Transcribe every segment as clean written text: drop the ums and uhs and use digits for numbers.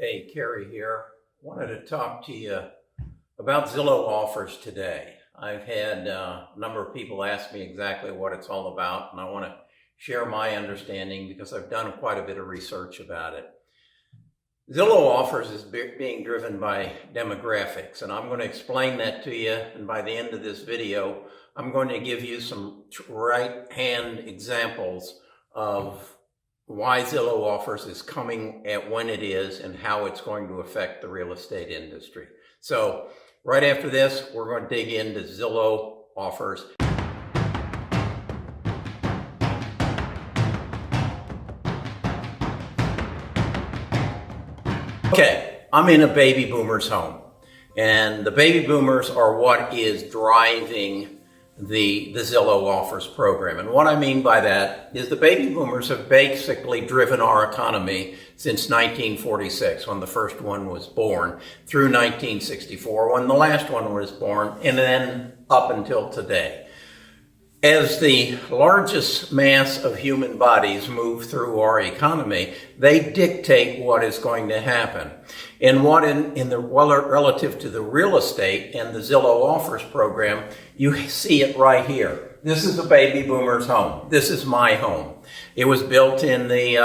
Hey, Kerry here. Wanted to talk to you about Zillow Offers today. I've had a number of people ask me exactly what it's all about, and I want to share my understanding because I've done quite a bit of research about it. Zillow Offers is being driven by demographics, and I'm going to explain that to you, and by the end of this video, I'm going to give you some right-hand examples of why Zillow Offers is coming at when it is and how it's going to affect the real estate industry. So right after this, we're going to dig into Zillow Offers. Okay, I'm in a baby boomer's home, and the baby boomers are what is driving the Zillow Offers program. And what I mean by that is the baby boomers have basically driven our economy since 1946, when the first one was born, through 1964, when the last one was born, and then up until today. As the largest mass of human bodies move through our economy, they dictate what is going to happen. And what relative to the real estate and the Zillow Offers program, you see it right here. This is a baby boomer's home. This is my home. It was built in the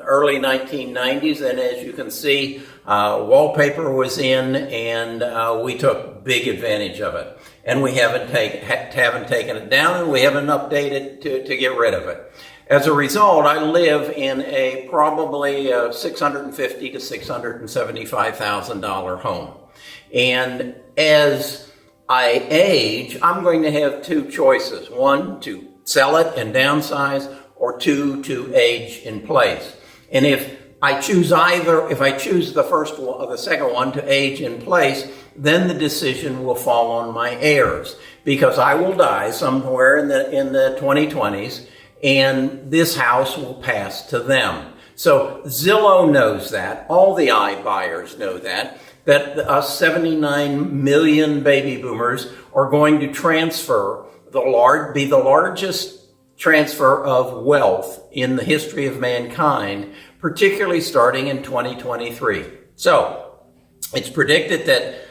early 1990s, and as you can see, wallpaper was in, and we took big advantage of it. And we haven't taken it down, and we haven't updated to get rid of it. As a result, I live in a probably $650,000 to $675,000 home. And as I age, I'm going to have two choices. One, to sell it and downsize, or two, to age in place. And if I choose the second one, to age in place, then the decision will fall on my heirs, because I will die somewhere in the 2020s, and this house will pass to them. So Zillow knows that. All the iBuyers know that 79 million baby boomers are going to be the largest transfer of wealth in the history of mankind, particularly starting in 2023. So it's predicted that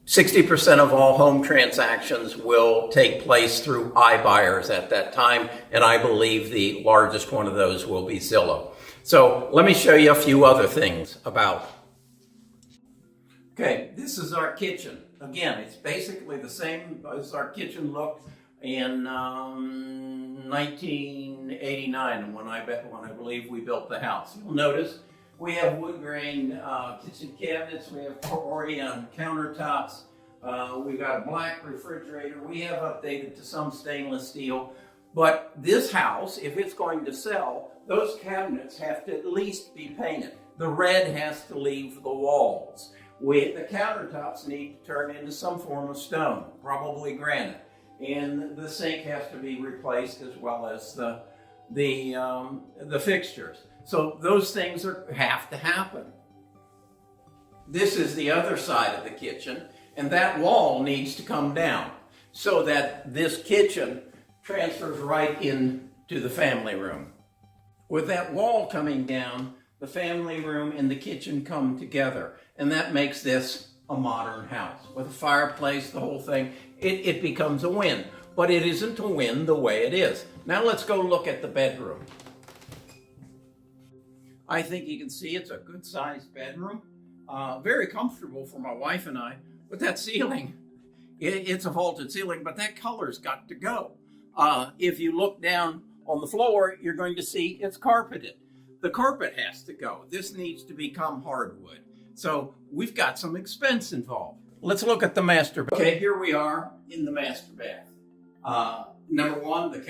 60% of all home transactions will take place through iBuyers at that time, and I believe the largest one of those will be Zillow. So let me show you a few other things about. Okay, this is our kitchen. Again, it's basically the same as our kitchen looked in 1989, when I believe we built the house. You'll notice we have wood grain kitchen cabinets, we have Corian countertops, we've got a black refrigerator, we have updated to some stainless steel. But this house, if it's going to sell, those cabinets have to at least be painted. The red has to leave the walls. The countertops need to turn into some form of stone, probably granite. And the sink has to be replaced, as well as the fixtures. So those things have to happen. This is the other side of the kitchen, and that wall needs to come down so that this kitchen transfers right into the family room. With that wall coming down, the family room and the kitchen come together, and that makes this a modern house. With a fireplace, the whole thing, it becomes a win. But it isn't a win the way it is. Now let's go look at the bedroom. I think you can see it's a good-sized bedroom. Very comfortable for my wife and I. But that ceiling, it's a vaulted ceiling, but that color's got to go. If you look down on the floor, you're going to see it's carpeted. The carpet has to go. This needs to become hardwood. So we've got some expense involved. Let's look at the master bath. Okay, here we are in the master bath. Number one, the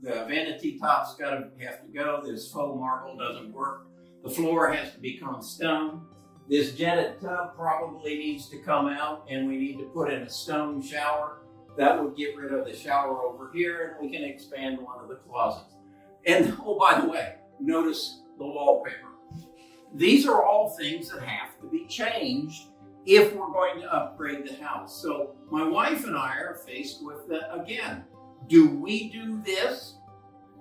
vanity top's have to go. This faux marble doesn't work. The floor has to become stone. This jetted tub probably needs to come out, and we need to put in a stone shower. That would get rid of the shower over here, and we can expand one of the closets. And, oh, by the way, notice the wallpaper. These are all things that have to be changed if we're going to upgrade the house. So my wife and I are faced with, again, do we do this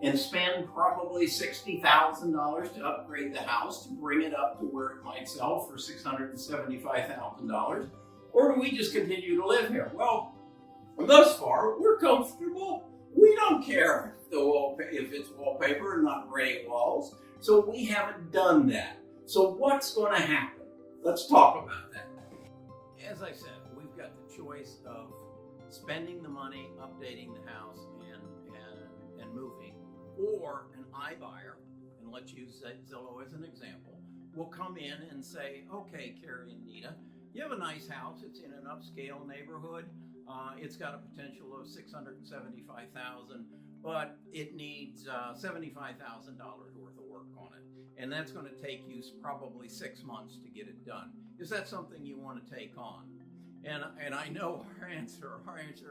and spend probably $60,000 to upgrade the house to bring it up to where it might sell for $675,000? Or do we just continue to live here? Well, thus far, we're comfortable. We don't care if it's wallpaper and not gray walls. So we haven't done that. So what's going to happen? Let's talk about that. As I said, we've got the choice of spending the money, updating the house, and moving, or an iBuyer, and let's use Zillow as an example, will come in and say, okay, Kerry and Nita, you have a nice house. It's in an upscale neighborhood. It's got a potential of $675,000, but it needs $75,000 worth of work on it. And that's going to take you probably 6 months to get it done. Is that something you want to take on? And I know our answer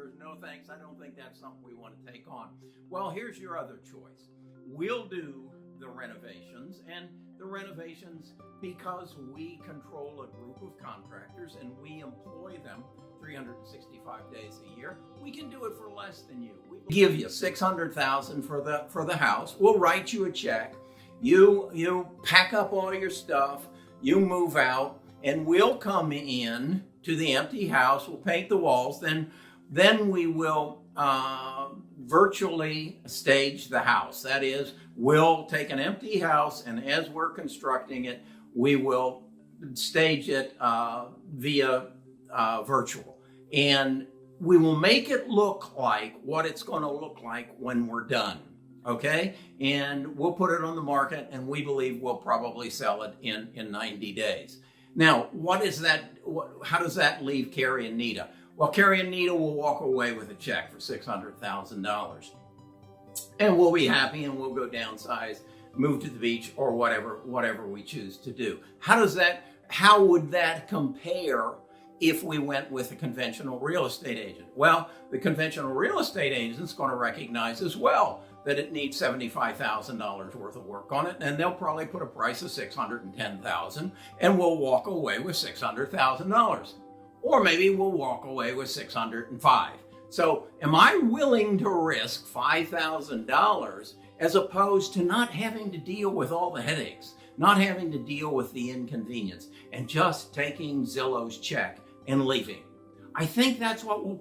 is no thanks. I don't think that's something we want to take on. Well, here's your other choice. We'll do the renovations, and the renovations, because we control a group of contractors and we employ them 365 days a year, we can do it for less than you. We give you $600,000 for the house. We'll write you a check. You pack up all your stuff, you move out, and we'll come in to the empty house. We'll paint the walls. Then we will virtually stage the house. That is, we'll take an empty house, and as we're constructing it, we will stage it via virtual. And we will make it look like what it's going to look like when we're done. Okay? And we'll put it on the market, and we believe we'll probably sell it in 90 days. Now, how does that leave Kerry and Nita? Well, Kerry and Nita will walk away with a check for $600,000. And we'll be happy, and we'll go downsize, move to the beach, or whatever we choose to do. How would that compare if we went with a conventional real estate agent? Well, the conventional real estate agent is going to recognize as well that it needs $75,000 worth of work on it, and they'll probably put a price of $610,000, and we'll walk away with $600,000. Or maybe we'll walk away with $605,000. So am I willing to risk $5,000 as opposed to not having to deal with all the headaches, not having to deal with the inconvenience, and just taking Zillow's check and leaving? I think that's what we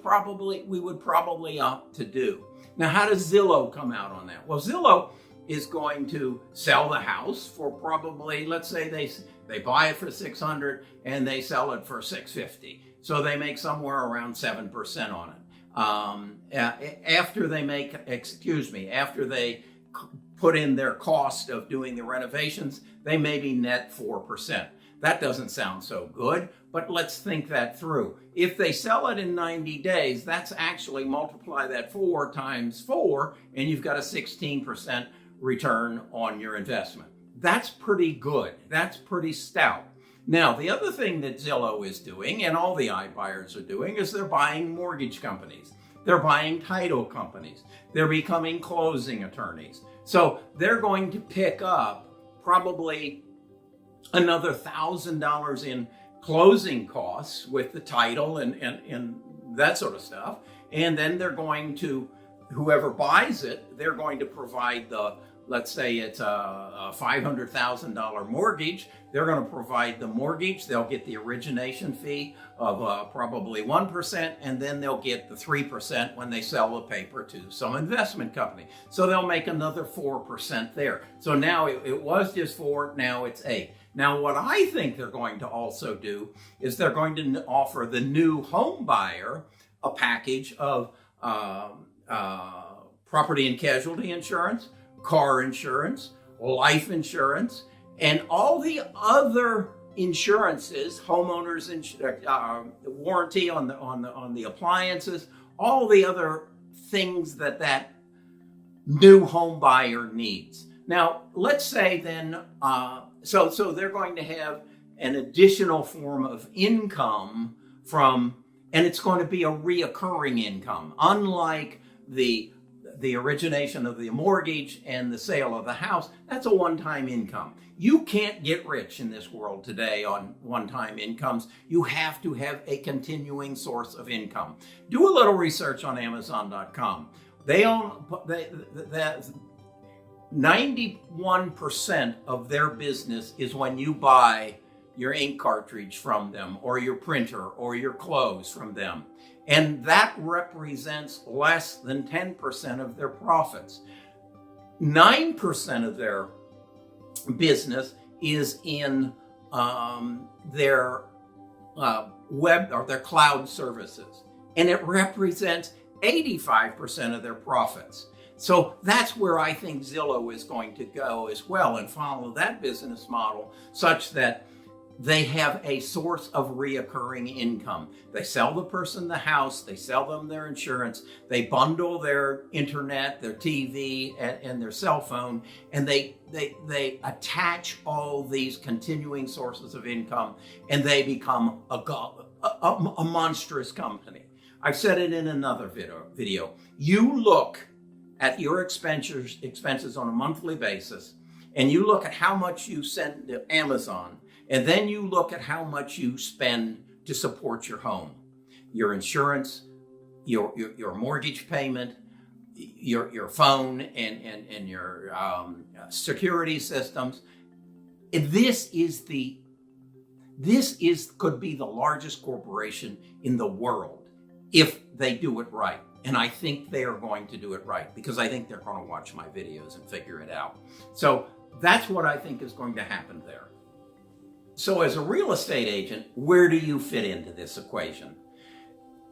would probably opt to do. Now, how does Zillow come out on that? Well, Zillow is going to sell the house for probably, let's say they buy it for $600,000 and they sell it for $650,000. So they make somewhere around 7% on it. After they put in their cost of doing the renovations, they maybe net 4%. That doesn't sound so good, but let's think that through. If they sell it in 90 days, that's actually multiply that 4 times 4, and you've got a 16% return on your investment. That's pretty good. That's pretty stout. Now, the other thing that Zillow is doing, and all the iBuyers are doing, is they're buying mortgage companies. They're buying title companies. They're becoming closing attorneys. So they're going to pick up probably another $1,000 in closing costs with the title and that sort of stuff. And then they're going to, whoever buys it, they're going to provide let's say it's a $500,000 mortgage. They're going to provide the mortgage. They'll get the origination fee of probably 1%, and then they'll get the 3% when they sell the paper to some investment company. So they'll make another 4% there. So now it was just 4, now it's 8. Now, what I think they're going to also do is they're going to offer the new home buyer a package of property and casualty insurance, car insurance, life insurance, and all the other insurances, homeowners warranty on the appliances, all the other things that new home buyer needs. Now, let's say then, so they're going to have an additional form of income and it's going to be a reoccurring income, unlike the origination of the mortgage and the sale of the house. That's a one-time income. You can't get rich in this world today on one-time incomes. You have to have a continuing source of income. Do a little research on Amazon.com. 91% of their business is when you buy your ink cartridge from them, or your printer, or your clothes from them. And that represents less than 10% of their profits. 9% of their business is in their web or their cloud services, and it represents 85% of their profits. So that's where I think Zillow is going to go as well, and follow that business model such that they have a source of reoccurring income. They sell the person the house, they sell them their insurance, they bundle their internet, their TV, and their cell phone, and they attach all these continuing sources of income, and they become a monstrous company. I've said it in another video. You look at your expenses on a monthly basis, and you look at how much you send to Amazon, and then you look at how much you spend to support your home, your insurance, your mortgage payment, your phone, and your security systems. And this could be the largest corporation in the world if they do it right. And I think they are going to do it right, because I think they're going to watch my videos and figure it out. So that's what I think is going to happen there. So as a real estate agent, where do you fit into this equation?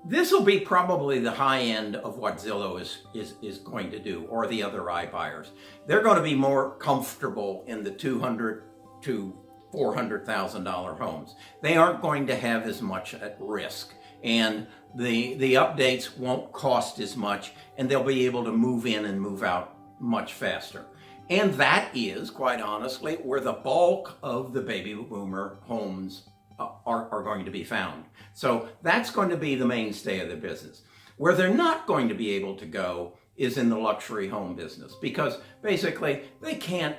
This will be probably the high end of what Zillow is going to do, or the other iBuyers. They're going to be more comfortable in the $200,000 to $400,000 homes. They aren't going to have as much at risk, and the updates won't cost as much, and they'll be able to move in and move out much faster. And that is, quite honestly, where the bulk of the baby boomer homes are going to be found. So that's going to be the mainstay of the business. Where they're not going to be able to go is in the luxury home business, because basically they can't,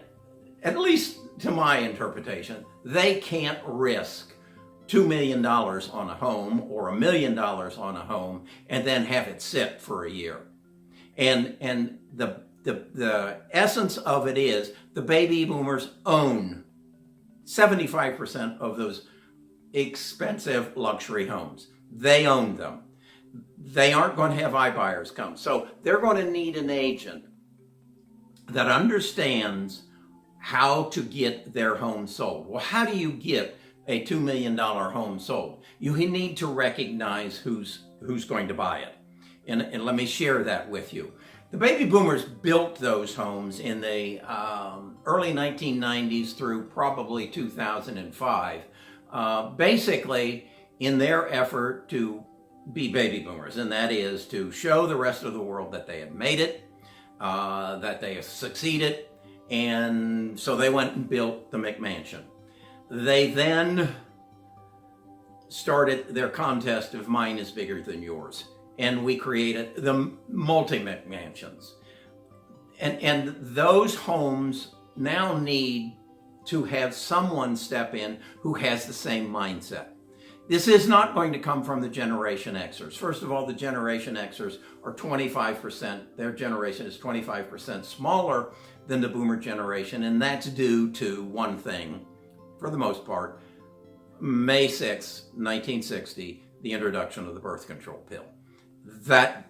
at least to my interpretation, they can't risk $2 million on a home or $1 million on a home and then have it sit for a year. And the essence of it is the baby boomers own 75% of those expensive luxury homes. They own them. They aren't going to have iBuyers come. So they're going to need an agent that understands how to get their home sold. Well, how do you get a $2 million home sold? You need to recognize who's going to buy it. And let me share that with you. The baby boomers built those homes in the early 1990s through probably 2005, basically in their effort to be baby boomers, and that is to show the rest of the world that they had made it, that they have succeeded, and so they went and built the McMansion. They then started their contest of mine is bigger than yours, and we created the multi-McMansions. And those homes now need to have someone step in who has the same mindset. This is not going to come from the Generation Xers. First of all, the Generation Xers are 25%, their generation is 25% smaller than the boomer generation, and that's due to one thing, for the most part, May 6, 1960, the introduction of the birth control pill. That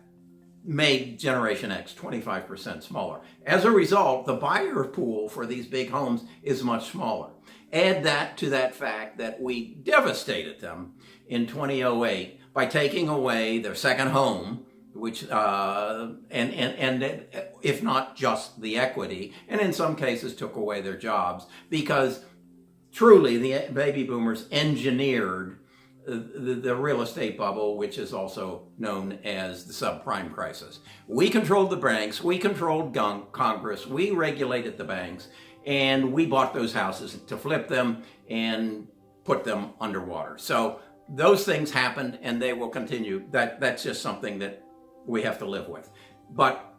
made Generation X 25% smaller. As a result, the buyer pool for these big homes is much smaller. Add that to that fact that we devastated them in 2008 by taking away their second home, which and if not just the equity, and in some cases took away their jobs, because truly the baby boomers engineered the real estate bubble, which is also known as the subprime crisis. We controlled the banks, we controlled Congress, we regulated the banks, and we bought those houses to flip them and put them underwater. So those things happened, and they will continue. That's just something that we have to live with. But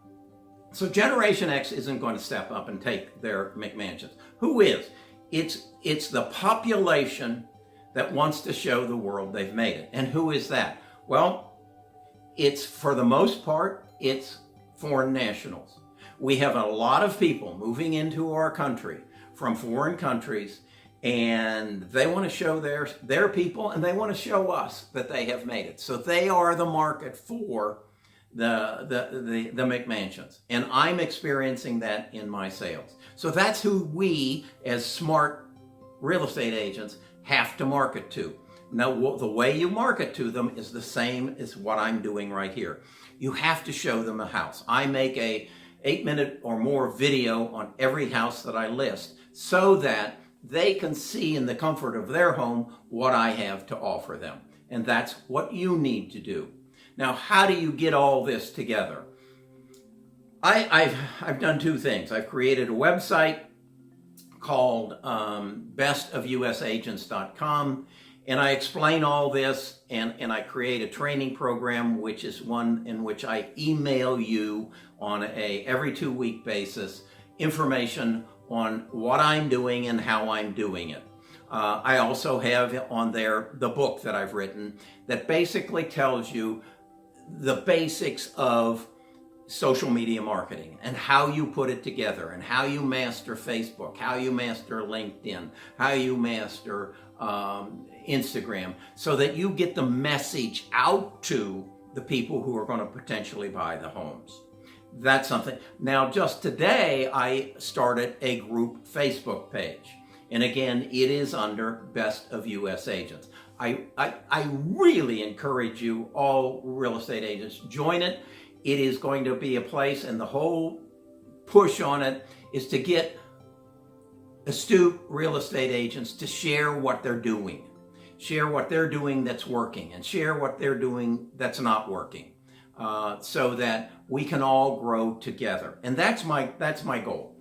so Generation X isn't going to step up and take their McMansions. Who is? It's the population that wants to show the world they've made it. And who is that? Well, it's, for the most part, it's foreign nationals. We have a lot of people moving into our country from foreign countries, and they want to show their people, and they want to show us that they have made it. So they are the market for the McMansions, and I'm experiencing that in my sales. So that's who we, as smart real estate agents, have to market to. Now, the way you market to them is the same as what I'm doing right here. You have to show them a house. I make a 8-minute or more video on every house that I list so that they can see in the comfort of their home what I have to offer them. And that's what you need to do. Now, how do you get all this together? I've done two things. I've created a website called bestofusagents.com, and I explain all this, and I create a training program, which is one in which I email you on a every 2-week basis information on what I'm doing and how I'm doing it. I also have on there the book that I've written that basically tells you the basics of social media marketing and how you put it together and how you master Facebook, how you master LinkedIn, how you master Instagram, so that you get the message out to the people who are going to potentially buy the homes. That's something. Now, just today, I started a group Facebook page. And again, it is under Best of US Agents. I really encourage you, all real estate agents, join it. It is going to be a place, and the whole push on it is to get astute real estate agents to share what they're doing. Share what they're doing that's working, and share what they're doing that's not working, so that we can all grow together. And that's my goal.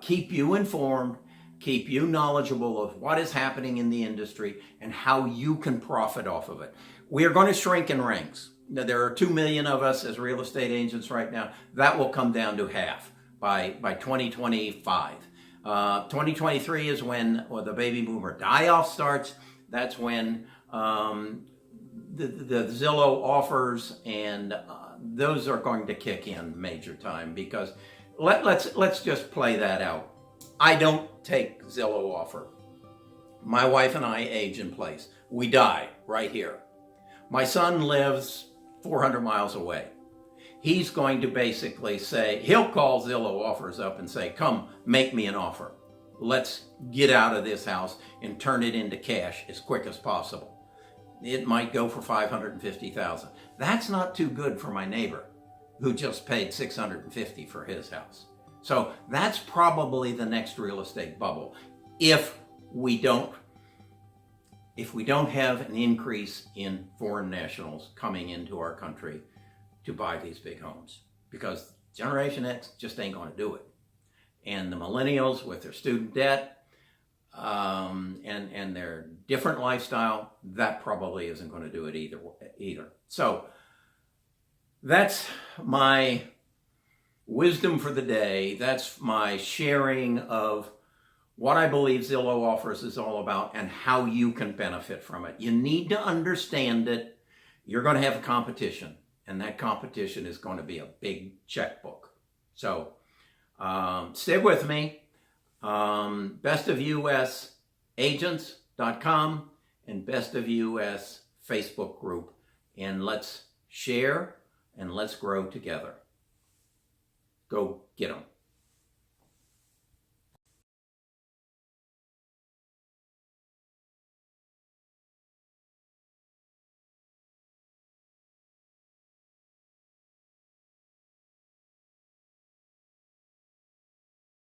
Keep you informed, keep you knowledgeable of what is happening in the industry and how you can profit off of it. We are going to shrink in ranks. Now, there are 2 million of us as real estate agents right now. That will come down to half by 2025. 2023 is when the baby boomer die-off starts. That's when the Zillow offers and those are going to kick in major time, because let's just play that out. I don't take Zillow offer. My wife and I age in place. We die right here. My son lives 400 miles away. He's going to basically say, he'll call Zillow Offers up and say, come, make me an offer. Let's get out of this house and turn it into cash as quick as possible. It might go for $550,000. That's not too good for my neighbor who just paid $650 for his house. So that's probably the next real estate bubble if we don't have an increase in foreign nationals coming into our country to buy these big homes, because Generation X just ain't going to do it. And the millennials with their student debt and their different lifestyle, that probably isn't going to do it either. So that's my wisdom for the day. That's my sharing of what I believe Zillow Offers is all about and how you can benefit from it. You need to understand it. You're going to have a competition, and that competition is going to be a big checkbook. So stay with me. bestofusagents.com and Best of US Facebook group, and let's share and let's grow together. Go get them.